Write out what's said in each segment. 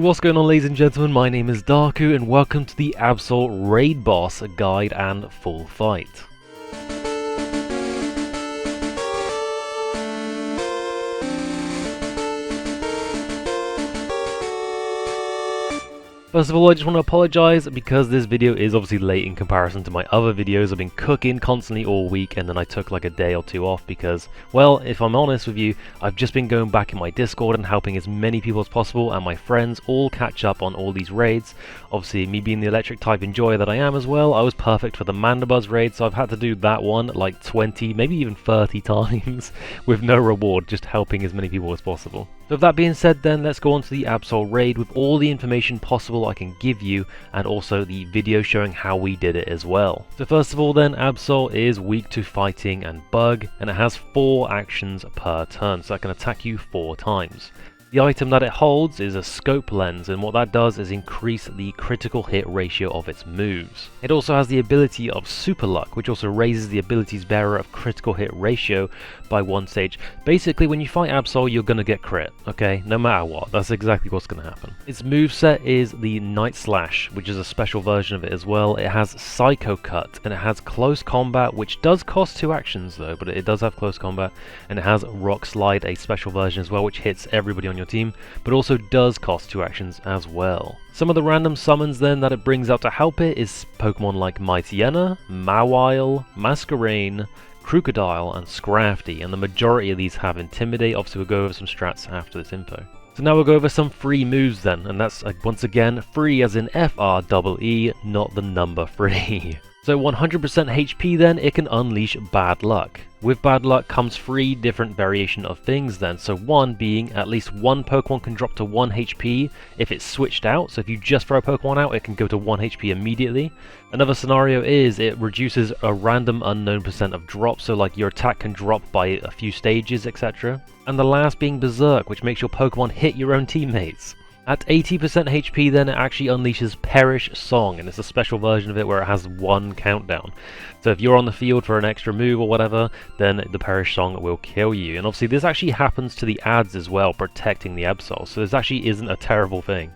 what's going on, ladies and gentlemen? My name is Darku and welcome to the Absol Raid Boss Guide and Full Fight. First of all, I just want to apologise because this video is obviously late in comparison to my other videos. I've been cooking constantly all week and then I took like a day or two off because, well, if I'm honest with you, I've just been going back in my Discord and helping as many people as possible and my friends all catch up on all these raids. Obviously, me being the electric type enjoyer that I am as well, I was perfect for the Mandibuzz raid, so I've had to do that one like 20, maybe even 30 times with no reward, just helping as many people as possible. So with that being said then, let's go on to the Absol raid with all the information possible I can give you and also the video showing how we did it as well. So first of all then, Absol is weak to fighting and bug and it has 4 actions per turn, so it can attack you 4 times. The item that it holds is a scope lens, and what that does is increase the critical hit ratio of its moves. It also has the ability of Super Luck, which also raises the ability's bearer of critical hit ratio by 1 stage. Basically, when you fight Absol, you're gonna get crit, okay? No matter what, that's exactly what's gonna happen. Its moveset is the Night Slash, which is a special version of it as well. It has Psycho Cut, and it has Close Combat, which does cost 2 actions though, but it does have Close Combat, and it has Rock Slide, a special version as well, which hits everybody on your team, but also does cost 2 actions as well. Some of the random summons then that it brings out to help it is Pokemon like Mightyena, Mawile, Masquerain, Crocodile and Scrafty, and the majority of these have Intimidate. Obviously we'll go over some strats after this info. So now we'll go over some free moves then, and that's once again free as in FREE, not the number 3. So 100% HP then, it can unleash Bad Luck. With Bad Luck comes 3 different variation of things then, so one being at least one Pokemon can drop to 1 HP if it's switched out, so if you just throw a Pokemon out it can go to 1 HP immediately. Another scenario is it reduces a random unknown percent of drop, so like your attack can drop by a few stages, etc. And the last being Berserk, which makes your Pokemon hit your own teammates. At 80% HP then, it actually unleashes Perish Song, and it's a special version of it where it has 1 countdown. So if you're on the field for an extra move or whatever, then the Perish Song will kill you. And obviously this actually happens to the ads as well, protecting the Absol, so this actually isn't a terrible thing.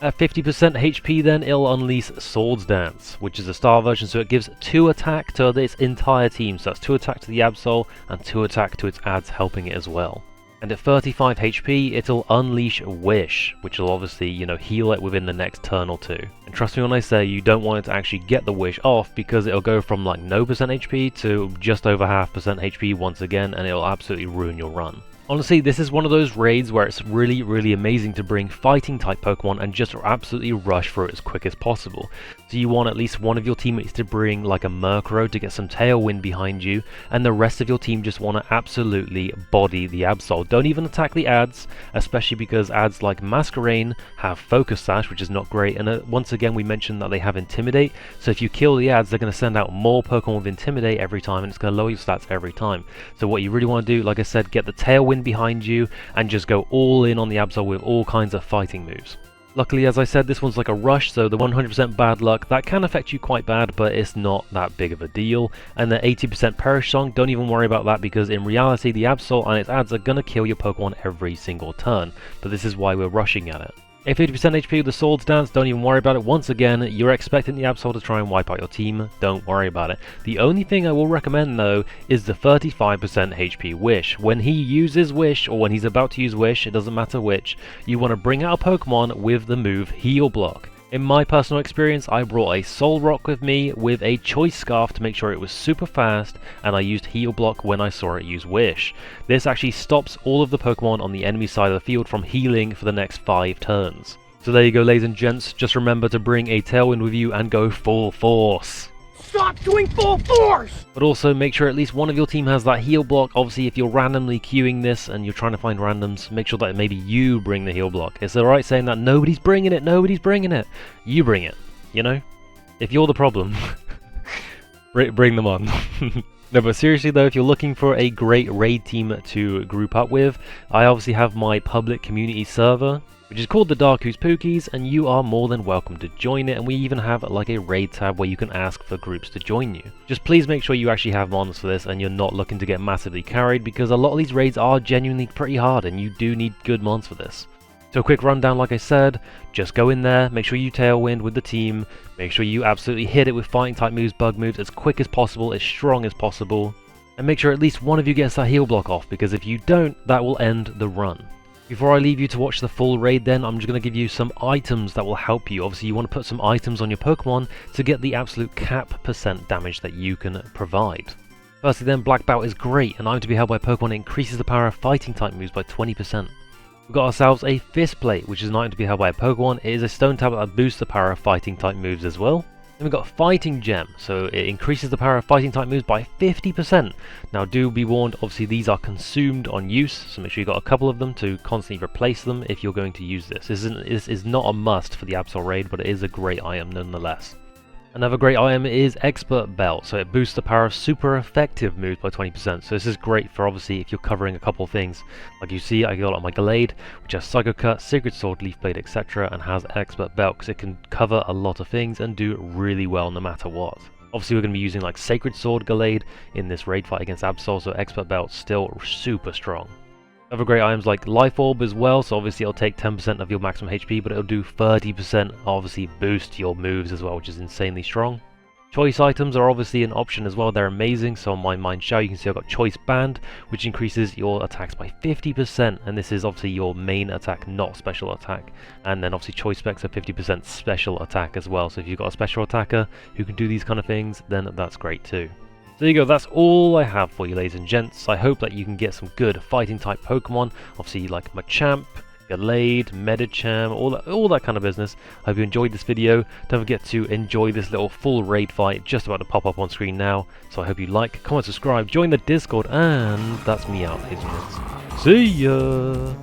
At 50% HP then, it'll unleash Swords Dance, which is a star version, so it gives 2 attack to its entire team, so that's 2 attack to the Absol and 2 attack to its ads helping it as well. And at 35 HP, it'll unleash Wish, which will obviously, heal it within the next turn or 2. And trust me when I say you don't want it to actually get the Wish off, because it'll go from like no % HP to just over half % HP once again, and it'll absolutely ruin your run. Honestly, this is one of those raids where it's really amazing to bring fighting type Pokemon and just absolutely rush through it as quick as possible. So you want at least one of your teammates to bring like a Murkrow to get some tailwind behind you, and the rest of your team just want to absolutely body the Absol. Don't even attack the ads, especially because ads like Masquerain have Focus Sash, which is not great, and once again we mentioned that they have Intimidate, so if you kill the ads they're going to send out more Pokemon with Intimidate every time, and it's going to lower your stats every time. So what you really want to do, like I said, get the tailwind behind you and just go all in on the Absol with all kinds of fighting moves. Luckily, as I said, this one's like a rush, so the 100% Bad Luck, that can affect you quite bad, but it's not that big of a deal. And the 80% Perish Song, don't even worry about that, because in reality the Absol and its ads are gonna kill your Pokemon every single turn, but this is why we're rushing at it. At 50% HP with the Swords Dance, don't even worry about it. Once again, you're expecting the Absol to try and wipe out your team, don't worry about it. The only thing I will recommend though is the 35% HP Wish. When he uses Wish, or when he's about to use Wish, it doesn't matter which, you want to bring out a Pokemon with the move Heal Block. In my personal experience, I brought a Soul Rock with me with a Choice Scarf to make sure it was super fast, and I used Heal Block when I saw it use Wish. This actually stops all of the Pokemon on the enemy side of the field from healing for the next 5 turns. So there you go, ladies and gents, just remember to bring a Tailwind with you and go full force. Stop doing full force! But also make sure at least one of your team has that heal block. Obviously if you're randomly queuing this and you're trying to find randoms, make sure that maybe you bring the heal block. It's alright saying that nobody's bringing it, you bring it, if you're the problem. Bring them on. No, but seriously though, if you're looking for a great raid team to group up with, I obviously have my public community server, which is called the Darku's Pookies, and you are more than welcome to join it, and we even have like a raid tab where you can ask for groups to join you. Just please make sure you actually have mons for this and you're not looking to get massively carried, because a lot of these raids are genuinely pretty hard and you do need good mons for this. So a quick rundown, like I said, just go in there, make sure you tailwind with the team, make sure you absolutely hit it with fighting type moves, bug moves as quick as possible, as strong as possible, and make sure at least one of you gets that heal block off, because if you don't, that will end the run. Before I leave you to watch the full raid then, I'm just going to give you some items that will help you. Obviously you want to put some items on your Pokemon to get the absolute cap % damage that you can provide. Firstly then, Black Belt is great, an item to be held by Pokemon. It increases the power of fighting type moves by 20%. We've got ourselves a Fist Plate, which is an item to be held by a Pokemon. It is a stone tablet that boosts the power of fighting type moves as well. Then we've got Fighting Gem, so it increases the power of fighting type moves by 50%. Now do be warned, obviously these are consumed on use, so make sure you've got a couple of them to constantly replace them if you're going to use this. This is not a must for the Absol raid, but it is a great item nonetheless. Another great item is Expert Belt, so it boosts the power of super effective moves by 20%. So this is great for obviously if you're covering a couple of things. Like you see, I got it on my Gallade, which has Psycho Cut, Sacred Sword, Leaf Blade, etc. and has Expert Belt because it can cover a lot of things and do really well no matter what. Obviously we're going to be using like Sacred Sword Gallade in this raid fight against Absol, so Expert Belt's still super strong. Other great items like Life Orb as well, so obviously it'll take 10% of your maximum HP, but it'll do 30% obviously boost your moves as well, which is insanely strong. Choice items are obviously an option as well, they're amazing. So on my Mind Shower you can see I've got Choice Band, which increases your attacks by 50%, and this is obviously your main attack, not special attack. And then obviously Choice Specs are 50% special attack as well, so if you've got a special attacker who can do these kind of things, then that's great too. So there you go, that's all I have for you ladies and gents. I hope that you can get some good fighting type Pokemon, obviously like Machamp, Gallade, Medicham, all that kind of business. I hope you enjoyed this video. Don't forget to enjoy this little full raid fight just about to pop up on screen now. So I hope you like, comment, subscribe, join the Discord, and that's me out ladies and gents. See ya!